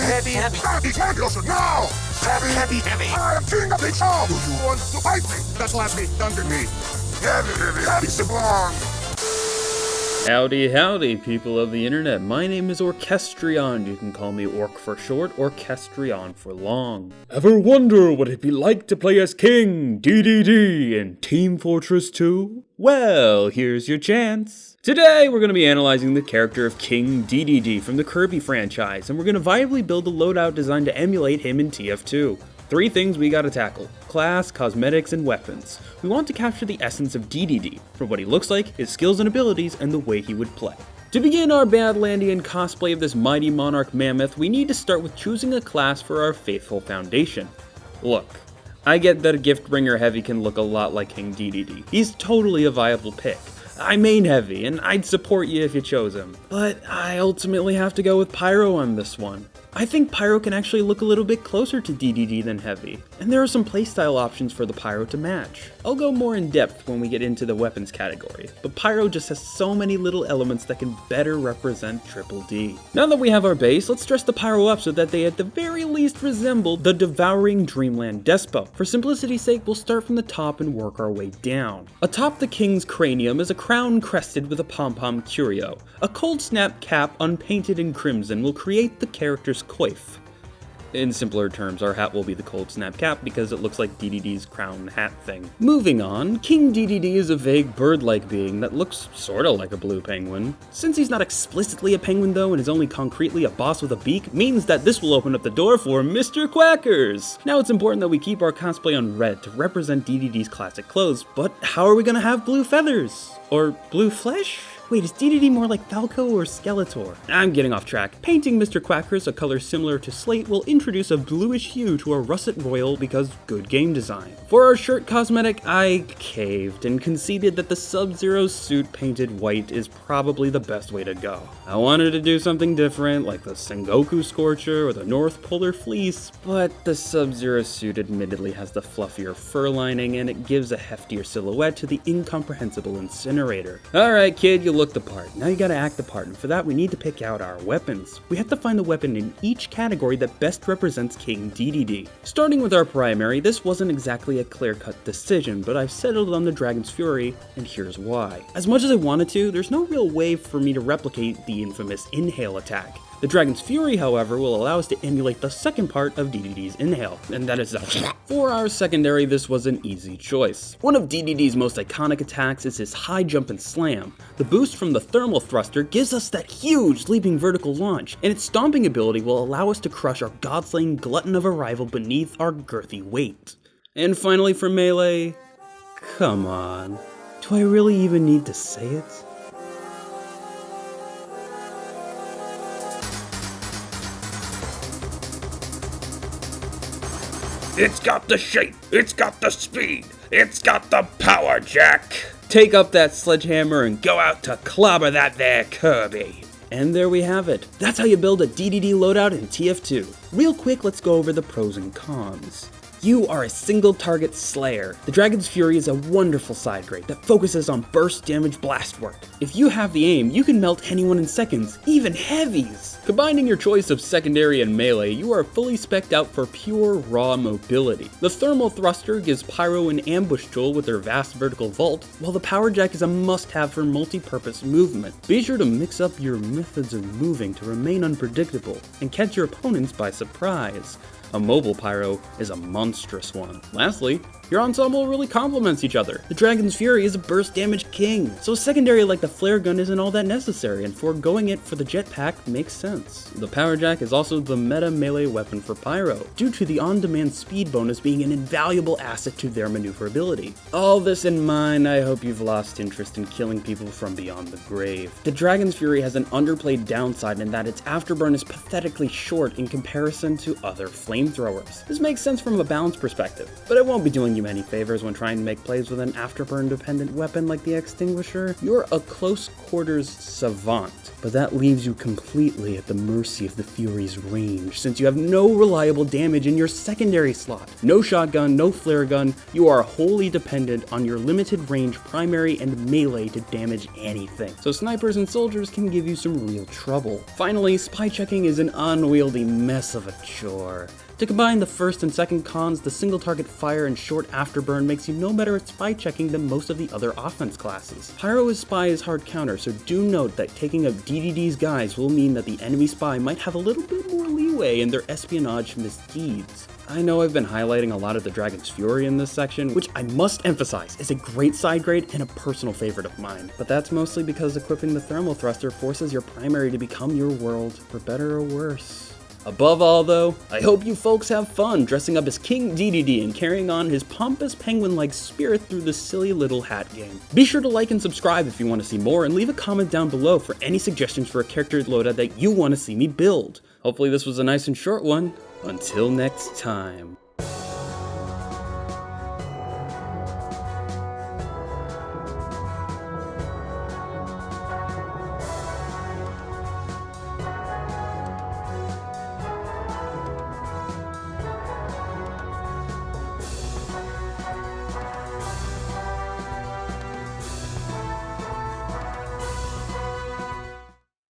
Heavy, heavy. Happy championship now! Heavy, heavy, heavy. I am king of the show! Do you want to fight me? That's last me, under me. Heavy, heavy, heavy, sublime! Howdy, howdy, people of the internet. My name is Orchestrion. You can call me Orc for short, Orchestrion for long. Ever wonder what it'd be like to play as King Dedede in Team Fortress 2? Well, here's your chance. Today, we're going to be analyzing the character of King Dedede from the Kirby franchise, and we're going to viably build a loadout designed to emulate him in TF2. 3 things we gotta tackle: class, cosmetics, and weapons. We want to capture the essence of Dedede, from what he looks like, his skills and abilities, and the way he would play. To begin our Badlandian cosplay of this mighty monarch mammoth, we need to start with choosing a class for our faithful foundation. Look, I get that a Giftbringer Heavy can look a lot like King Dedede. He's totally a viable pick. I main Heavy, and I'd support you if you chose him. But I ultimately have to go with Pyro on this one. I think Pyro can actually look a little bit closer to Dedede than Heavy, and there are some playstyle options for the Pyro to match. I'll go more in depth when we get into the weapons category, but Pyro just has so many little elements that can better represent Triple D. Now that we have our base, let's dress the Pyro up so that they at the very least resemble the devouring Dreamland Despo. For simplicity's sake, we'll start from the top and work our way down. Atop the King's cranium is a crown crested with a pom-pom curio. A cold snap cap unpainted in crimson will create the character's coif. In simpler terms, our hat will be the cold snap cap because it looks like Dedede's crown hat thing. Moving on, King Dedede is a vague bird-like being that looks sorta like a blue penguin. Since he's not explicitly a penguin though and is only concretely a boss with a beak, means that this will open up the door for Mr. Quackers! Now it's important that we keep our cosplay on red to represent Dedede's classic clothes, but how are we gonna have blue feathers? Or blue flesh? Wait, is Dedede more like Falco or Skeletor? I'm getting off track. Painting Mr. Quackers a color similar to slate will introduce a bluish hue to a russet royal because good game design. For our shirt cosmetic, I caved and conceded that the Sub-Zero suit painted white is probably the best way to go. I wanted to do something different, like the Sengoku Scorcher or the North Polar Fleece, but the Sub-Zero suit admittedly has the fluffier fur lining and it gives a heftier silhouette to the incomprehensible Incinerator. Alright kid, you look the part. Now you gotta act the part, and for that we need to pick out our weapons. We have to find the weapon in each category that best represents King Dedede. Starting with our primary, this wasn't exactly a clear-cut decision, but I've settled on the Dragon's Fury, and here's why. As much as I wanted to, there's no real way for me to replicate the infamous inhale attack. The Dragon's Fury, however, will allow us to emulate the second part of Dedede's inhale, and that is the For our secondary, this was an easy choice. One of Dedede's most iconic attacks is his high jump and slam. The boost from the thermal thruster gives us that huge leaping vertical launch, and its stomping ability will allow us to crush our god-slaying glutton of a rival beneath our girthy weight. And finally for melee, come on, do I really even need to say it? It's got the shape, it's got the speed, it's got the power, Jack! Take up that sledgehammer and go out to clobber that there Kirby! And there we have it. That's how you build a Dedede loadout in TF2. Real quick, let's go over the pros and cons. You are a single target slayer. The Dragon's Fury is a wonderful side grade that focuses on burst damage blast work. If you have the aim, you can melt anyone in seconds, even heavies. Combining your choice of secondary and melee, you are fully spec'd out for pure raw mobility. The thermal thruster gives Pyro an ambush tool with their vast vertical vault, while the power jack is a must-have for multi-purpose movement. Be sure to mix up your methods of moving to remain unpredictable and catch your opponents by surprise. A mobile Pyro is a monstrous one. Lastly, your ensemble really complements each other. The Dragon's Fury is a burst damage king, so a secondary like the flare gun isn't all that necessary, and foregoing it for the jetpack makes sense. The power jack is also the meta melee weapon for Pyro, due to the on-demand speed bonus being an invaluable asset to their maneuverability. All this in mind, I hope you've lost interest in killing people from beyond the grave. The Dragon's Fury has an underplayed downside in that its afterburn is pathetically short in comparison to other flame flamethrowers. This makes sense from a balance perspective, but it won't be doing you any favors when trying to make plays with an afterburn-dependent weapon like the extinguisher. You're a close quarters savant, but that leaves you completely at the mercy of the Fury's range, since you have no reliable damage in your secondary slot. No shotgun, no flare gun, you are wholly dependent on your limited range primary and melee to damage anything. So snipers and soldiers can give you some real trouble. Finally, spy checking is an unwieldy mess of a chore. To combine the first and second cons, the single target fire and short afterburn makes you no better at spy checking than most of the other offense classes. Pyro as spy is hard counter, so do note that taking up Dedede's guys will mean that the enemy spy might have a little bit more leeway in their espionage misdeeds. I know I've been highlighting a lot of the Dragon's Fury in this section, which I must emphasize is a great side grade and a personal favorite of mine, but that's mostly because equipping the thermal thruster forces your primary to become your world, for better or worse. Above all though, I hope you folks have fun dressing up as King Dedede and carrying on his pompous penguin-like spirit through the silly little hat game. Be sure to like and subscribe if you want to see more, and leave a comment down below for any suggestions for a character loadout that you want to see me build. Hopefully this was a nice and short one. Until next time.